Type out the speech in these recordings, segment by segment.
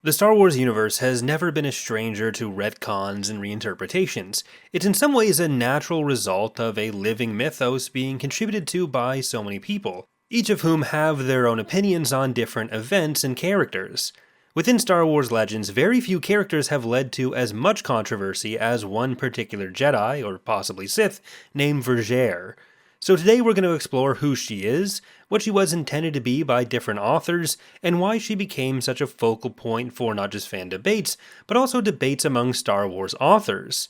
The Star Wars universe has never been a stranger to retcons and reinterpretations. It's in some ways a natural result of a living mythos being contributed to by so many people, each of whom have their own opinions on different events and characters. Within Star Wars Legends, very few characters have led to as much controversy as one particular Jedi, or possibly Sith, named Vergere. So today we're going to explore who she is, what she was intended to be by different authors, and why she became such a focal point for not just fan debates, but also debates among Star Wars authors.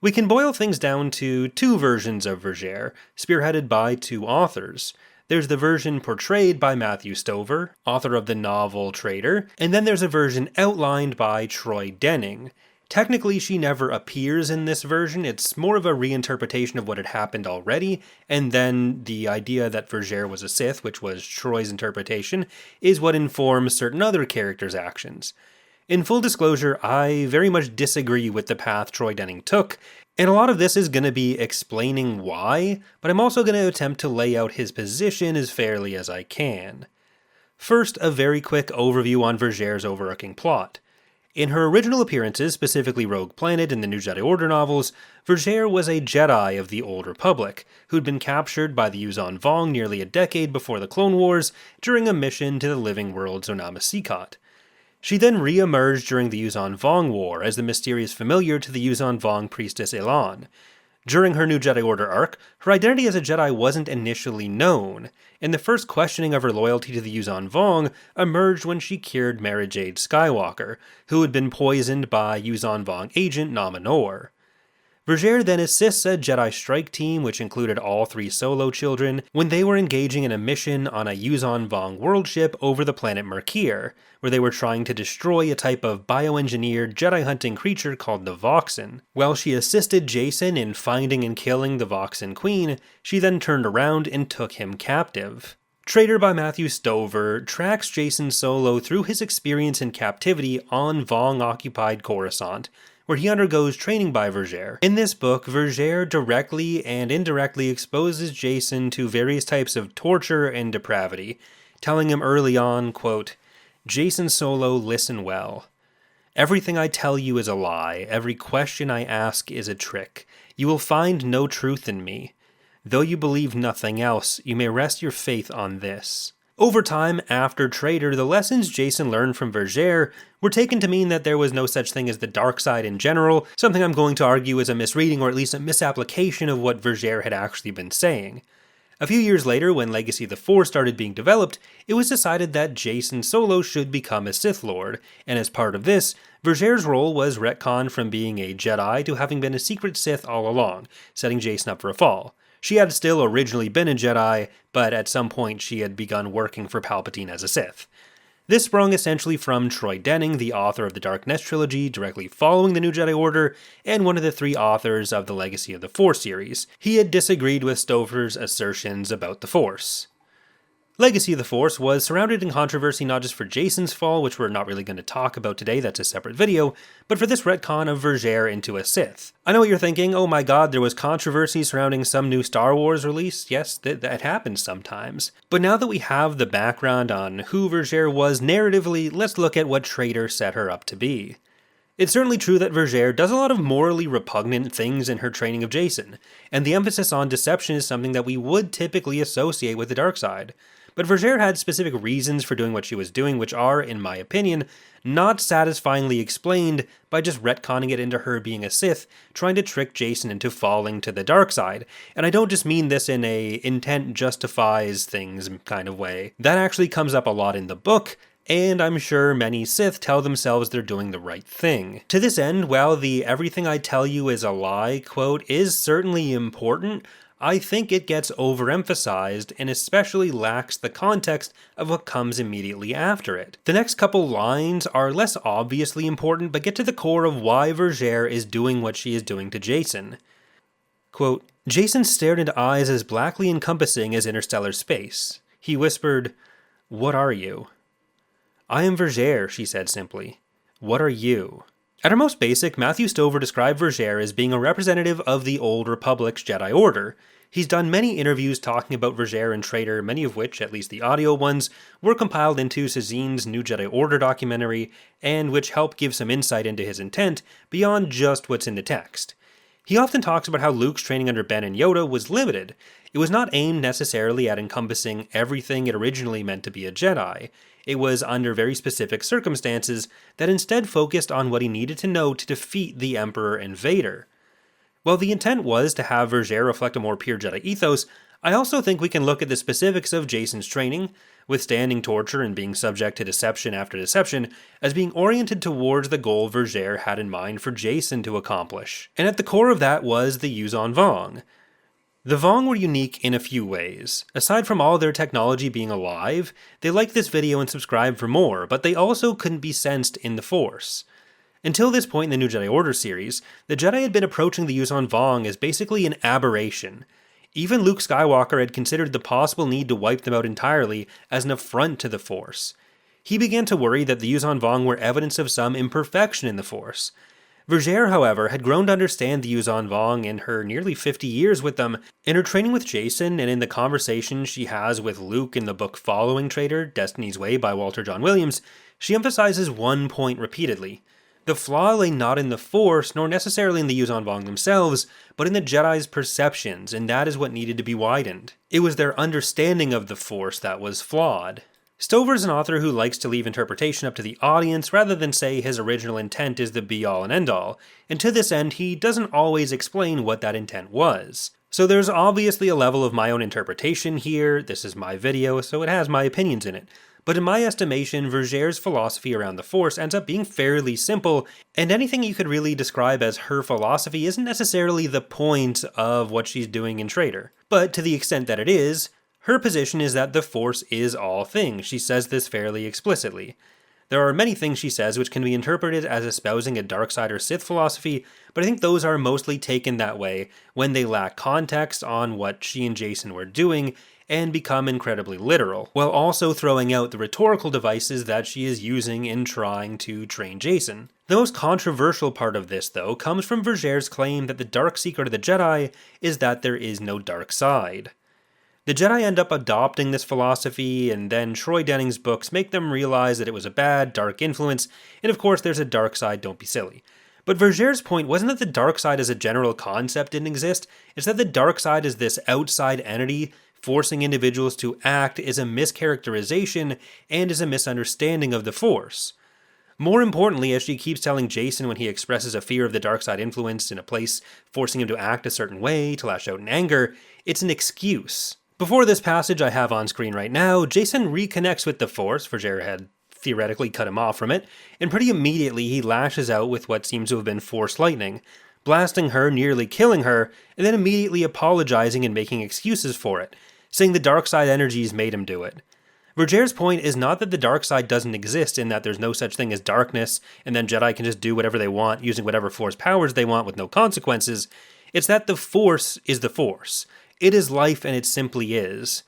We can boil things down to two versions of Vergere, spearheaded by two authors. There's the version portrayed by Matthew Stover, author of the novel Traitor, and then there's a version outlined by Troy Denning. Technically, she never appears in this version. It's more of a reinterpretation of what had happened already, and then the idea that Vergere was a Sith, which was Troy's interpretation, is what informs certain other characters' actions. In full disclosure, I very much disagree with the path Troy Denning took, and a lot of this is going to be explaining why, but I'm also going to attempt to lay out his position as fairly as I can. First, a very quick overview on Vergere's overarching plot. In her original appearances, specifically Rogue Planet and the New Jedi Order novels, Vergere was a Jedi of the Old Republic, who'd been captured by the Yuuzhan Vong nearly a decade before the Clone Wars during a mission to the living world Zonama-Sekot. She then re-emerged during the Yuuzhan Vong War as the mysterious familiar to the Yuuzhan Vong priestess Elan. During her New Jedi Order arc, her identity as a Jedi wasn't initially known, and the first questioning of her loyalty to the Yuuzhan Vong emerged when she cured Mara Jade Skywalker, who had been poisoned by Yuuzhan Vong agent Nama Noor. Vergere then assists a Jedi strike team, which included all three Solo children, when they were engaging in a mission on a Yuuzhan Vong world ship over the planet Vergere, where they were trying to destroy a type of bioengineered Jedi-hunting creature called the Voxen. While she assisted Jacen in finding and killing the Voxen Queen, she then turned around and took him captive. Traitor by Matthew Stover tracks Jacen Solo through his experience in captivity on Vong-occupied Coruscant, where he undergoes training by Vergere. In this book, Vergere directly and indirectly exposes Jacen to various types of torture and depravity, telling him early on, quote, "Jacen Solo, listen well. Everything I tell you is a lie. Every question I ask is a trick. You will find no truth in me. Though you believe nothing else, you may rest your faith on this." Over time, after Traitor, the lessons Jacen learned from Vergere were taken to mean that there was no such thing as the dark side in general, something I'm going to argue is a misreading or at least a misapplication of what Vergere had actually been saying. A few years later, when Legacy of the Force started being developed, it was decided that Jacen Solo should become a Sith Lord, and as part of this, Vergere's role was retconned from being a Jedi to having been a secret Sith all along, setting Jacen up for a fall. She had still originally been a Jedi, but at some point she had begun working for Palpatine as a Sith. This sprung essentially from Troy Denning, the author of the Dark Nest trilogy, directly following the New Jedi Order, and one of the three authors of the Legacy of the Force series. He had disagreed with Stover's assertions about the Force. Legacy of the Force was surrounded in controversy not just for Jacen's fall, which we're not really going to talk about today, that's a separate video, but for this retcon of Vergere into a Sith. I know what you're thinking, oh my god, there was controversy surrounding some new Star Wars release. Yes, that happens sometimes. But now that we have the background on who Vergere was narratively, let's look at what Traitor set her up to be. It's certainly true that Vergere does a lot of morally repugnant things in her training of Jacen, and the emphasis on deception is something that we would typically associate with the dark side. But Vergere had specific reasons for doing what she was doing, which are, in my opinion, not satisfyingly explained by just retconning it into her being a Sith, trying to trick Jacen into falling to the dark side. And I don't just mean this in a intent justifies things kind of way. That actually comes up a lot in the book, and I'm sure many Sith tell themselves they're doing the right thing. To this end, while the "everything I tell you is a lie" quote is certainly important, I think it gets overemphasized and especially lacks the context of what comes immediately after it. The next couple lines are less obviously important but get to the core of why Vergere is doing what she is doing to Jacen. Quote, "Jacen stared into eyes as blackly encompassing as interstellar space. He whispered, 'What are you?' 'I am Vergere,' she said simply. 'What are you?' At our most basic, Matthew Stover described Vergere as being a representative of the Old Republic's Jedi Order. He's done many interviews talking about Vergere and Traitor, many of which, at least the audio ones, were compiled into Xezene's new Jedi Order documentary, and which help give some insight into his intent beyond just what's in the text. He often talks about how Luke's training under Ben and Yoda was limited. It was not aimed necessarily at encompassing everything it originally meant to be a Jedi. It was under very specific circumstances that instead focused on what he needed to know to defeat the Emperor and Vader. While the intent was to have Vergere reflect a more pure Jedi ethos, I also think we can look at the specifics of Jacen's training, withstanding torture and being subject to deception after deception, as being oriented towards the goal Vergere had in mind for Jacen to accomplish. And at the core of that was the Yuuzhan Vong. The Vong were unique in a few ways. Aside from all their technology being alive, they liked this video and subscribed for more, but they also couldn't be sensed in the Force. Until this point in the new Jedi Order series, the Jedi had been approaching the Yuuzhan Vong as basically an aberration. Even Luke Skywalker had considered the possible need to wipe them out entirely as an affront to the Force. He began to worry that the Yuuzhan Vong were evidence of some imperfection in the Force. Vergere, however, had grown to understand the Yuuzhan Vong in her nearly 50 years with them. In her training with Jacen and in the conversations she has with Luke in the book following Traitor, Destiny's Way by Walter John Williams, she emphasizes one point repeatedly. The flaw lay not in the Force, nor necessarily in the Yuuzhan Vong themselves, but in the Jedi's perceptions, and that is what needed to be widened. It was their understanding of the Force that was flawed. Stover is an author who likes to leave interpretation up to the audience rather than say his original intent is the be-all and end-all, and to this end he doesn't always explain what that intent was. So there's obviously a level of my own interpretation here. This is my video, so it has my opinions in it. But in my estimation, Vergere's philosophy around the Force ends up being fairly simple, and anything you could really describe as her philosophy isn't necessarily the point of what she's doing in Traitor. But to the extent that it is, her position is that the Force is all things. She says this fairly explicitly. There are many things she says which can be interpreted as espousing a dark side or Sith philosophy, but I think those are mostly taken that way when they lack context on what she and Jacen were doing, and become incredibly literal, while also throwing out the rhetorical devices that she is using in trying to train Jacen. The most controversial part of this, though, comes from Vergere's claim that the dark secret of the Jedi is that there is no dark side. The Jedi end up adopting this philosophy, and then Troy Denning's books make them realize that it was a bad, dark influence, and of course there's a dark side, don't be silly. But Vergere's point wasn't that the dark side as a general concept didn't exist, it's that the dark side is this outside entity forcing individuals to act is a mischaracterization and is a misunderstanding of the Force. More importantly, as she keeps telling Jacen when he expresses a fear of the dark side influence in a place forcing him to act a certain way, to lash out in anger, it's an excuse. Before this passage I have on screen right now, Jacen reconnects with the Force. Vergere had theoretically cut him off from it, and pretty immediately he lashes out with what seems to have been Force lightning, blasting her, nearly killing her, and then immediately apologizing and making excuses for it, saying the dark side energies made him do it. Vergere's point is not that the dark side doesn't exist in that there's no such thing as darkness, and then Jedi can just do whatever they want using whatever Force powers they want with no consequences. It's that the Force is the Force. It is life and it simply is.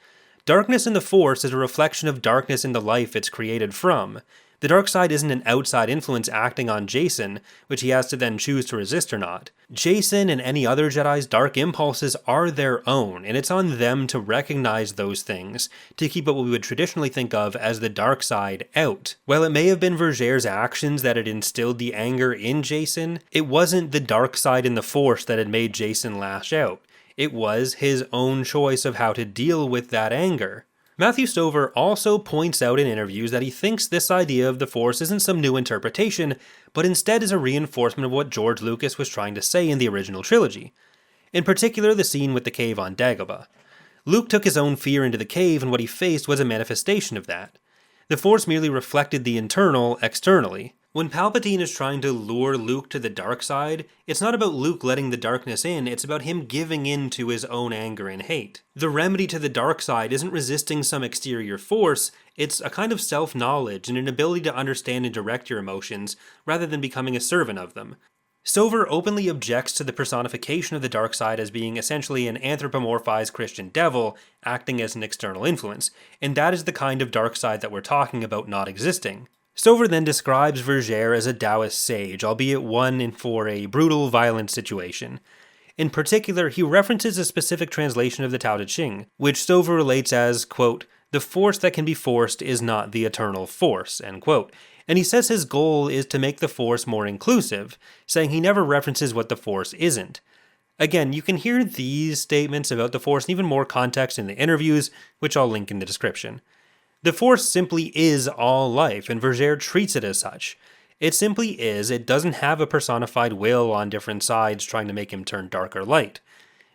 Darkness in the Force is a reflection of darkness in the life it's created from. The dark side isn't an outside influence acting on Jacen, which he has to then choose to resist or not. Jacen and any other Jedi's dark impulses are their own, and it's on them to recognize those things, to keep what we would traditionally think of as the dark side out. While it may have been Vergere's actions that had instilled the anger in Jacen, it wasn't the dark side in the Force that had made Jacen lash out. It was his own choice of how to deal with that anger. Matthew Stover also points out in interviews that he thinks this idea of the Force isn't some new interpretation, but instead is a reinforcement of what George Lucas was trying to say in the original trilogy. In particular, the scene with the cave on Dagobah. Luke took his own fear into the cave, and what he faced was a manifestation of that. The Force merely reflected the internal externally. When Palpatine is trying to lure Luke to the dark side, it's not about Luke letting the darkness in, it's about him giving in to his own anger and hate. The remedy to the dark side isn't resisting some exterior force, it's a kind of self-knowledge and an ability to understand and direct your emotions, rather than becoming a servant of them. Stover openly objects to the personification of the dark side as being essentially an anthropomorphized Christian devil acting as an external influence, and that is the kind of dark side that we're talking about not existing. Stover then describes Vergere as a Daoist sage, albeit one in for a brutal, violent situation. In particular, he references a specific translation of the Tao Te Ching, which Stover relates as, quote, "The force that can be forced is not the eternal force," end quote. And he says his goal is to make the force more inclusive, saying he never references what the force isn't. Again, you can hear these statements about the force and even more context in the interviews, which I'll link in the description. The force simply is all life, and Vergere treats it as such. It simply is, it doesn't have a personified will on different sides trying to make him turn dark or light.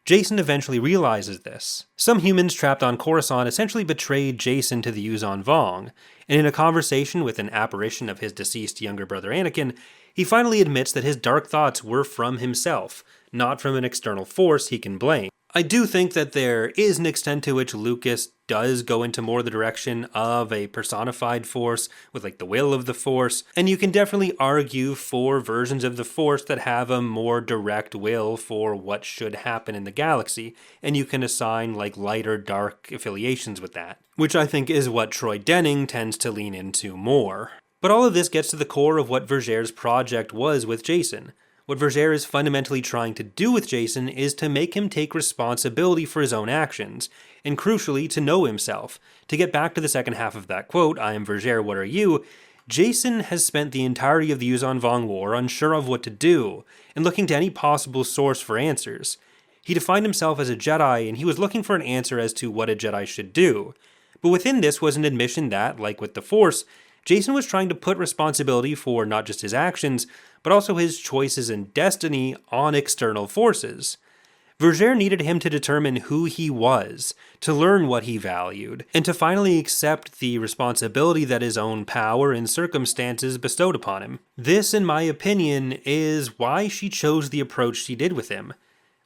Jacen eventually realizes this. Some humans trapped on Coruscant essentially betrayed Jacen to the Yuuzhan Vong, and in a conversation with an apparition of his deceased younger brother Anakin, he finally admits that his dark thoughts were from himself, not from an external force he can blame. I do think that there is an extent to which Lucas does go into more the direction of a personified force with like the will of the force, and you can definitely argue for versions of the force that have a more direct will for what should happen in the galaxy, and you can assign like light or dark affiliations with that, which I think is what Troy Denning tends to lean into more. But all of this gets to the core of what Vergere's project was with Jacen. What Vergere is fundamentally trying to do with Jacen is to make him take responsibility for his own actions, and crucially, to know himself. To get back to the second half of that quote, "I am Vergere, what are you?" Jacen has spent the entirety of the Yuuzhan Vong War unsure of what to do, and looking to any possible source for answers. He defined himself as a Jedi, and he was looking for an answer as to what a Jedi should do. But within this was an admission that, like with the Force, Jacen was trying to put responsibility for not just his actions, but also his choices and destiny on external forces. Vergere needed him to determine who he was, to learn what he valued, and to finally accept the responsibility that his own power and circumstances bestowed upon him. This, in my opinion, is why she chose the approach she did with him.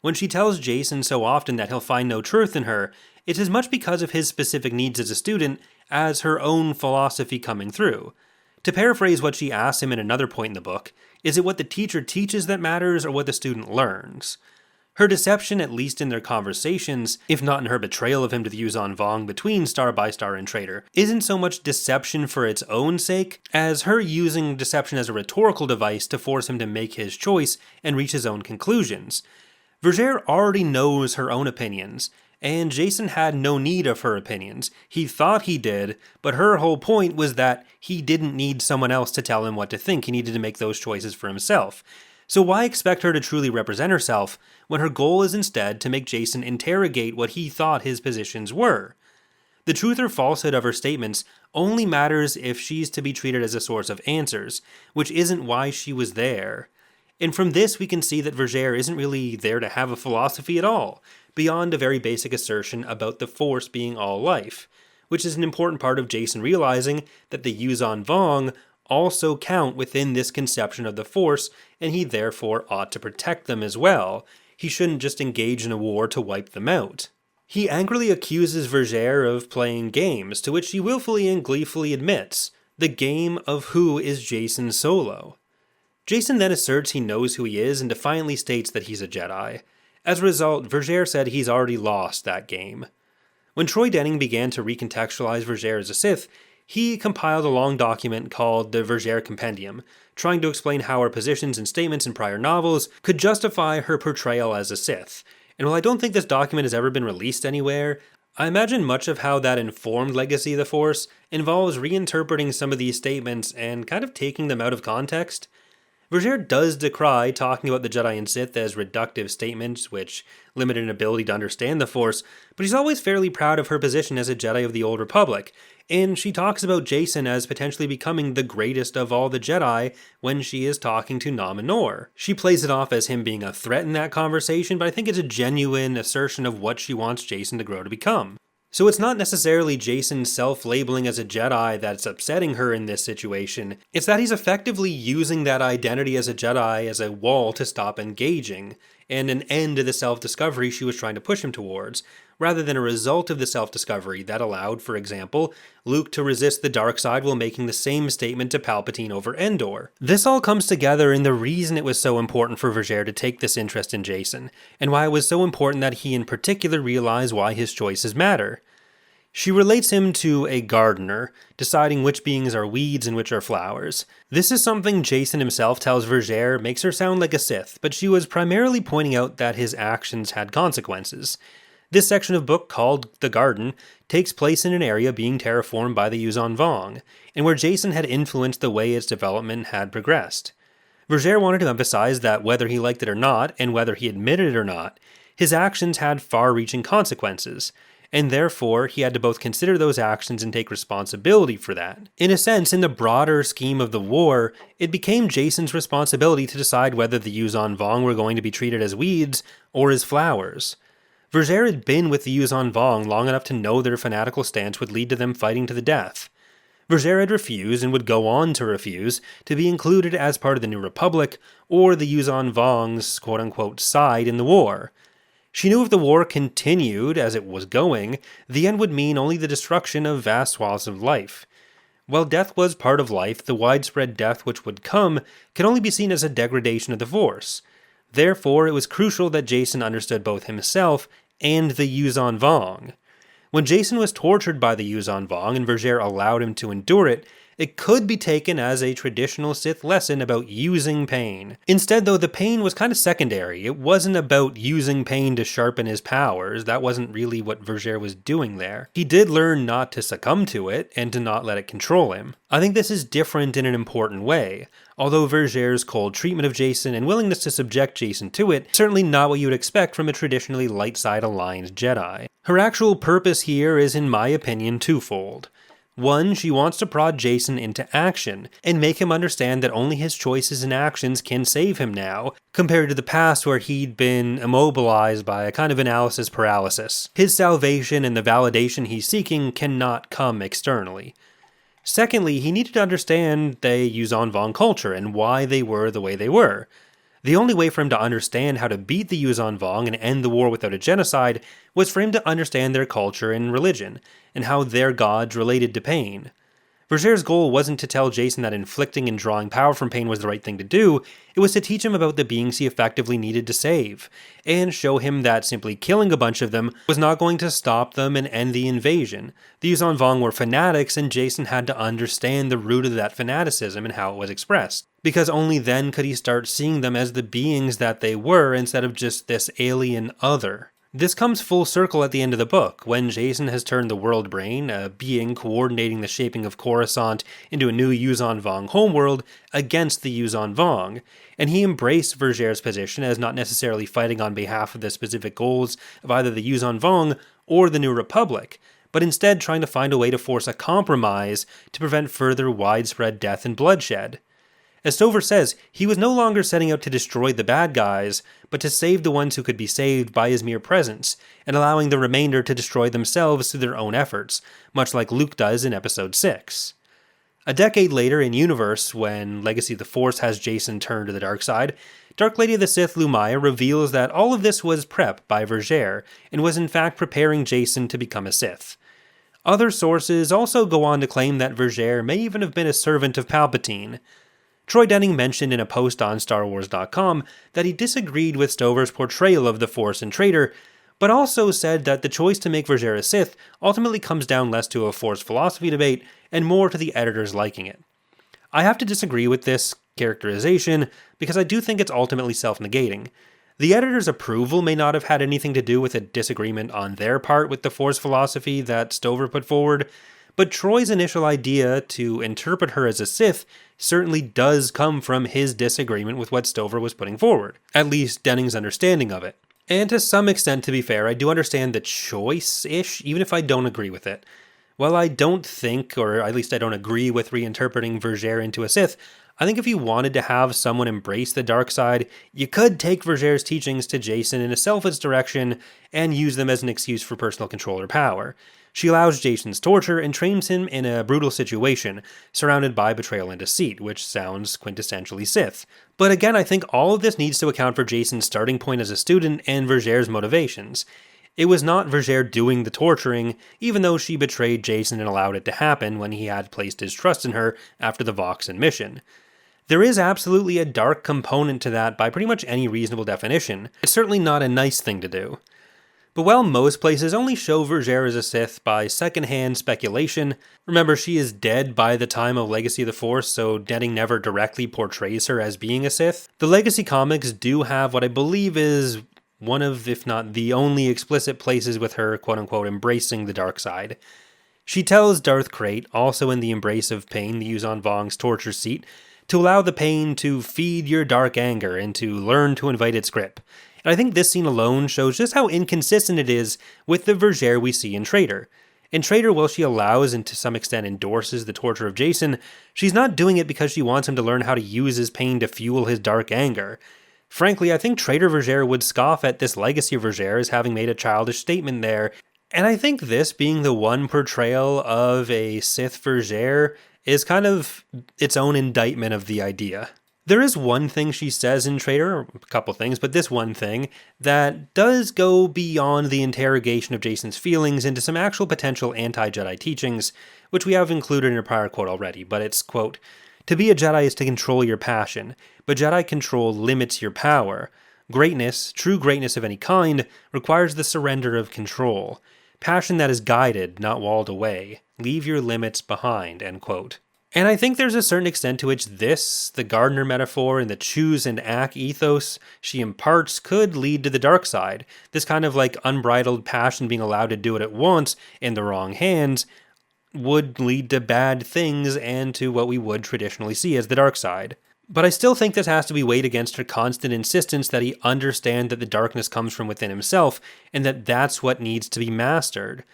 When she tells Jacen so often that he'll find no truth in her, it's as much because of his specific needs as a student as her own philosophy coming through. To paraphrase what she asks him in another point in the book, is it what the teacher teaches that matters or what the student learns? Her deception, at least in their conversations, if not in her betrayal of him to the Yuuzhan Vong between Star by Star and Traitor, isn't so much deception for its own sake, as her using deception as a rhetorical device to force him to make his choice and reach his own conclusions. Vergere already knows her own opinions, and Jacen had no need of her opinions. He thought he did, but her whole point was that he didn't need someone else to tell him what to think. He needed to make those choices for himself. So why expect her to truly represent herself when her goal is instead to make Jacen interrogate what he thought his positions were? The truth or falsehood of her statements only matters if she's to be treated as a source of answers, which isn't why she was there. And from this we can see that Vergere isn't really there to have a philosophy at all, beyond a very basic assertion about the Force being all life, which is an important part of Jacen realizing that the Yuuzhan Vong also count within this conception of the Force, and he therefore ought to protect them as well. He shouldn't just engage in a war to wipe them out. He angrily accuses Vergere of playing games, to which she willfully and gleefully admits, the game of who is Jacen Solo. Jacen then asserts he knows who he is and defiantly states that he's a Jedi. As a result, Vergere said he's already lost that game. When Troy Denning began to recontextualize Vergere as a Sith, he compiled a long document called the Vergere Compendium, trying to explain how her positions and statements in prior novels could justify her portrayal as a Sith. And while I don't think this document has ever been released anywhere, I imagine much of how that informed Legacy of the Force involves reinterpreting some of these statements and kind of taking them out of context. Vergere does decry talking about the Jedi and Sith as reductive statements which limit an ability to understand the Force, but she's always fairly proud of her position as a Jedi of the Old Republic, and she talks about Jacen as potentially becoming the greatest of all the Jedi when she is talking to Nom Anor. She plays it off as him being a threat in that conversation, but I think it's a genuine assertion of what she wants Jacen to grow to become. So it's not necessarily Jacen self-labeling as a Jedi that's upsetting her in this situation, it's that he's effectively using that identity as a Jedi as a wall to stop engaging, and an end to the self-discovery she was trying to push him towards, rather than a result of the self-discovery that allowed, for example, Luke to resist the dark side while making the same statement to Palpatine over Endor. This all comes together in the reason it was so important for Vergere to take this interest in Jacen, and why it was so important that he in particular realize why his choices matter. She relates him to a gardener, deciding which beings are weeds and which are flowers. This is something Jacen himself tells Vergere makes her sound like a Sith, but she was primarily pointing out that his actions had consequences. This section of book, called The Garden, takes place in an area being terraformed by the Yuuzhan Vong, and where Jacen had influenced the way its development had progressed. Vergere wanted to emphasize that whether he liked it or not, and whether he admitted it or not, his actions had far-reaching consequences, and therefore he had to both consider those actions and take responsibility for that. In a sense, in the broader scheme of the war, it became Jacen's responsibility to decide whether the Yuuzhan Vong were going to be treated as weeds or as flowers. Vergere had been with the Yuuzhan Vong long enough to know their fanatical stance would lead to them fighting to the death. Vergere had refused, and would go on to refuse, to be included as part of the New Republic or the Yuuzhan Vong's quote-unquote side in the war. She knew if the war continued as it was going, the end would mean only the destruction of vast swaths of life. While death was part of life, the widespread death which would come could only be seen as a degradation of the Force. Therefore, it was crucial that Jacen understood both himself and the Yuuzhan Vong. When Jacen was tortured by the Yuuzhan Vong and Vergere allowed him to endure it, it could be taken as a traditional Sith lesson about using pain. Instead, though, the pain was kind of secondary. It wasn't about using pain to sharpen his powers. That wasn't really what Vergere was doing there. He did learn not to succumb to it and to not let it control him. I think this is different in an important way. Although Vergere's cold treatment of Jacen and willingness to subject Jacen to it, certainly not what you would expect from a traditionally light side aligned Jedi. Her actual purpose here is, in my opinion, twofold. One, she wants to prod Jacen into action, and make him understand that only his choices and actions can save him now, compared to the past where he'd been immobilized by a kind of analysis paralysis. His salvation and the validation he's seeking cannot come externally. Secondly, he needed to understand the Yuuzhan Vong culture and why they were the way they were. The only way for him to understand how to beat the Yuuzhan Vong and end the war without a genocide was for him to understand their culture and religion, and how their gods related to pain. Vergere's goal wasn't to tell Jacen that inflicting and drawing power from pain was the right thing to do, it was to teach him about the beings he effectively needed to save, and show him that simply killing a bunch of them was not going to stop them and end the invasion. The Yuuzhan Vong were fanatics, and Jacen had to understand the root of that fanaticism and how it was expressed, because only then could he start seeing them as the beings that they were instead of just this alien other. This comes full circle at the end of the book, when Jacen has turned the World Brain, a being coordinating the shaping of Coruscant, into a new Yuuzhan Vong homeworld against the Yuuzhan Vong, and he embraced Vergere's position as not necessarily fighting on behalf of the specific goals of either the Yuuzhan Vong or the New Republic, but instead trying to find a way to force a compromise to prevent further widespread death and bloodshed. As Stover says, he was no longer setting out to destroy the bad guys, but to save the ones who could be saved by his mere presence, and allowing the remainder to destroy themselves through their own efforts, much like Luke does in Episode 6. A decade later in universe, when Legacy of the Force has Jacen turn to the dark side, Dark Lady of the Sith Lumaya reveals that all of this was prep by Vergere, and was in fact preparing Jacen to become a Sith. Other sources also go on to claim that Vergere may even have been a servant of Palpatine. Troy Denning mentioned in a post on StarWars.com that he disagreed with Stover's portrayal of the Force in Traitor, but also said that the choice to make Vergere a Sith ultimately comes down less to a Force philosophy debate and more to the editors liking it. I have to disagree with this characterization because I do think it's ultimately self-negating. The editor's approval may not have had anything to do with a disagreement on their part with the Force philosophy that Stover put forward, but Troy's initial idea to interpret her as a Sith certainly does come from his disagreement with what Stover was putting forward, at least Denning's understanding of it. And to some extent, to be fair, I do understand the choice-ish, even if I don't agree with it. While I don't think, or at least I don't agree with reinterpreting Vergere into a Sith, I think if you wanted to have someone embrace the dark side, you could take Vergere's teachings to Jacen in a selfish direction and use them as an excuse for personal control or power. She allows Jacen's torture and trains him in a brutal situation, surrounded by betrayal and deceit, which sounds quintessentially Sith. But again, I think all of this needs to account for Jacen's starting point as a student and Vergere's motivations. It was not Vergere doing the torturing, even though she betrayed Jacen and allowed it to happen when he had placed his trust in her after the Voxan mission. There is absolutely a dark component to that by pretty much any reasonable definition. It's certainly not a nice thing to do. But while most places only show Vergere as a Sith by secondhand speculation, remember she is dead by the time of Legacy of the Force, so Denning never directly portrays her as being a Sith, the Legacy comics do have what I believe is one of, if not the only explicit places with her quote-unquote embracing the dark side. She tells Darth Krayt, also in the Embrace of Pain, the use on Vong's torture seat, to allow the pain to feed your dark anger and to learn to invite its grip. And I think this scene alone shows just how inconsistent it is with the Vergere we see in Traitor. In Traitor, while she allows and to some extent endorses the torture of Jacen, she's not doing it because she wants him to learn how to use his pain to fuel his dark anger. Frankly, I think Traitor Vergere would scoff at this Legacy of Vergere as having made a childish statement there, and I think this being the one portrayal of a Sith Vergere is kind of its own indictment of the idea. There is one thing she says in Traitor, or a couple things, but this one thing, that does go beyond the interrogation of Jacen's feelings into some actual potential anti-Jedi teachings, which we have included in a prior quote already, but it's, quote, "To be a Jedi is to control your passion, but Jedi control limits your power. Greatness, true greatness of any kind, requires the surrender of control. Passion that is guided, not walled away. Leave your limits behind," end quote. And I think there's a certain extent to which this, the gardener metaphor, and the choose and act ethos she imparts could lead to the dark side. This kind of like unbridled passion being allowed to do it at once in the wrong hands would lead to bad things and to what we would traditionally see as the dark side. But I still think this has to be weighed against her constant insistence that he understand that the darkness comes from within himself and that that's what needs to be mastered.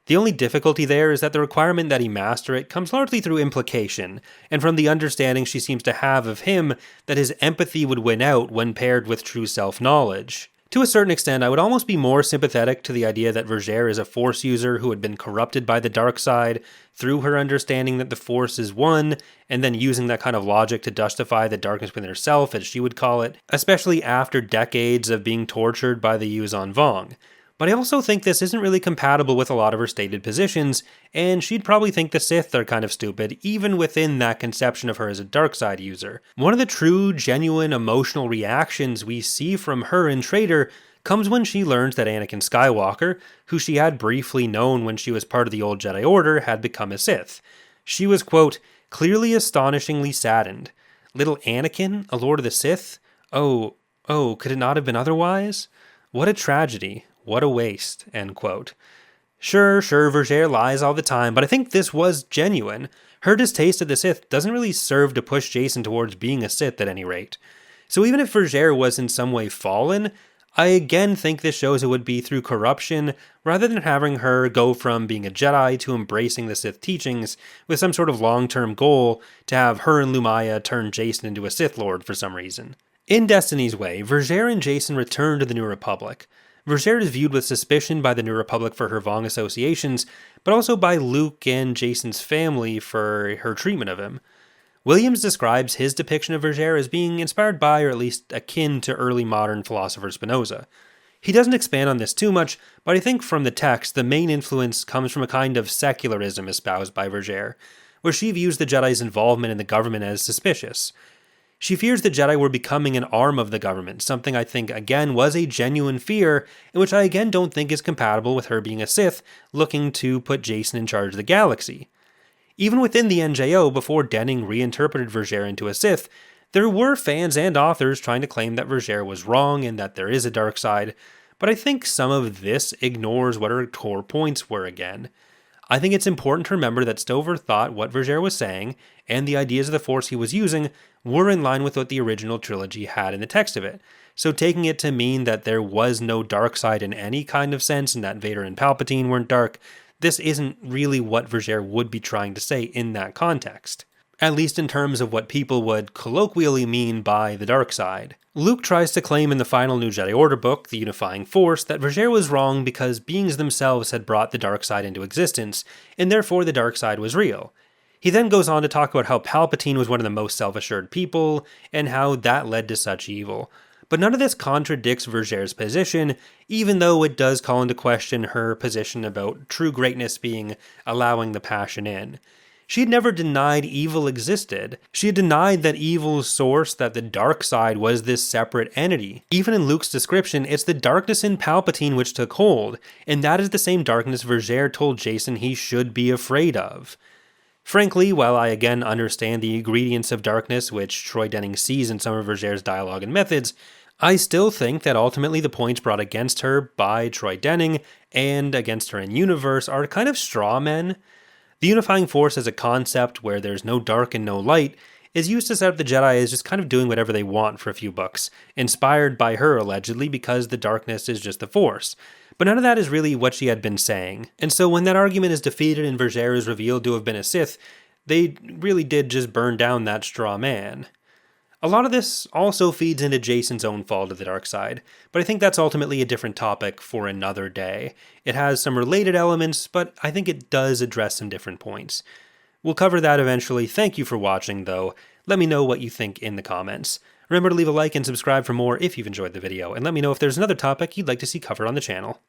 The only difficulty there is that the requirement that he master it comes largely through implication, and from the understanding she seems to have of him that his empathy would win out when paired with true self-knowledge. To a certain extent, I would almost be more sympathetic to the idea that Vergere is a Force user who had been corrupted by the dark side through her understanding that the Force is one, and then using that kind of logic to justify the darkness within herself, as she would call it, especially after decades of being tortured by the Yuuzhan Vong. But I also think this isn't really compatible with a lot of her stated positions, and she'd probably think the Sith are kind of stupid, even within that conception of her as a dark side user. One of the true, genuine, emotional reactions we see from her in Traitor comes when she learns that Anakin Skywalker, who she had briefly known when she was part of the old Jedi Order, had become a Sith. She was, quote, "clearly astonishingly saddened. Little Anakin, a Lord of the Sith? Oh, could it not have been otherwise? What a tragedy. What a waste," end quote. Sure, Vergere lies all the time, but I think this was genuine. Her distaste of the Sith doesn't really serve to push Jacen towards being a Sith at any rate. So even if Vergere was in some way fallen, I again think this shows it would be through corruption, rather than having her go from being a Jedi to embracing the Sith teachings with some sort of long-term goal to have her and Lumaya turn Jacen into a Sith Lord for some reason. In Destiny's Way, Vergere and Jacen return to the New Republic. Vergere is viewed with suspicion by the New Republic for her Vong associations, but also by Luke and Jacen's family for her treatment of him. Williams describes his depiction of Vergere as being inspired by, or at least akin to, early modern philosopher Spinoza. He doesn't expand on this too much, but I think from the text, the main influence comes from a kind of secularism espoused by Vergere, where she views the Jedi's involvement in the government as suspicious. She fears the Jedi were becoming an arm of the government, something I think, again, was a genuine fear, and which I again don't think is compatible with her being a Sith, looking to put Jacen in charge of the galaxy. Even within the NJO, before Denning reinterpreted Vergere into a Sith, there were fans and authors trying to claim that Vergere was wrong and that there is a dark side, but I think some of this ignores what her core points were again. I think it's important to remember that Stover thought what Vergere was saying, and the ideas of the Force he was using, were in line with what the original trilogy had in the text of it. So taking it to mean that there was no dark side in any kind of sense, and that Vader and Palpatine weren't dark, this isn't really what Vergere would be trying to say in that context. At least in terms of what people would colloquially mean by the dark side. Luke tries to claim in the final New Jedi Order book, The Unifying Force, that Vergere was wrong because beings themselves had brought the dark side into existence, and therefore the dark side was real. He then goes on to talk about how Palpatine was one of the most self-assured people, and how that led to such evil. But none of this contradicts Vergere's position, even though it does call into question her position about true greatness being allowing the passion in. She had never denied evil existed. She had denied that evil's source, that the dark side was this separate entity. Even in Luke's description, it's the darkness in Palpatine which took hold, and that is the same darkness Vergere told Jacen he should be afraid of. Frankly, while I again understand the ingredients of darkness which Troy Denning sees in some of Vergere's dialogue and methods, I still think that ultimately the points brought against her by Troy Denning and against her in universe are kind of straw men. The unifying force as a concept where there's no dark and no light is used to set up the Jedi as just kind of doing whatever they want for a few books, inspired by her allegedly because the darkness is just the force. But none of that is really what she had been saying. And so when that argument is defeated and Vergere is revealed to have been a Sith, they really did just burn down that straw man. A lot of this also feeds into Jacen's own fall to the dark side, but I think that's ultimately a different topic for another day. It has some related elements, but I think it does address some different points. We'll cover that eventually. Thank you for watching, though. Let me know what you think in the comments. Remember to leave a like and subscribe for more if you've enjoyed the video, and let me know if there's another topic you'd like to see covered on the channel.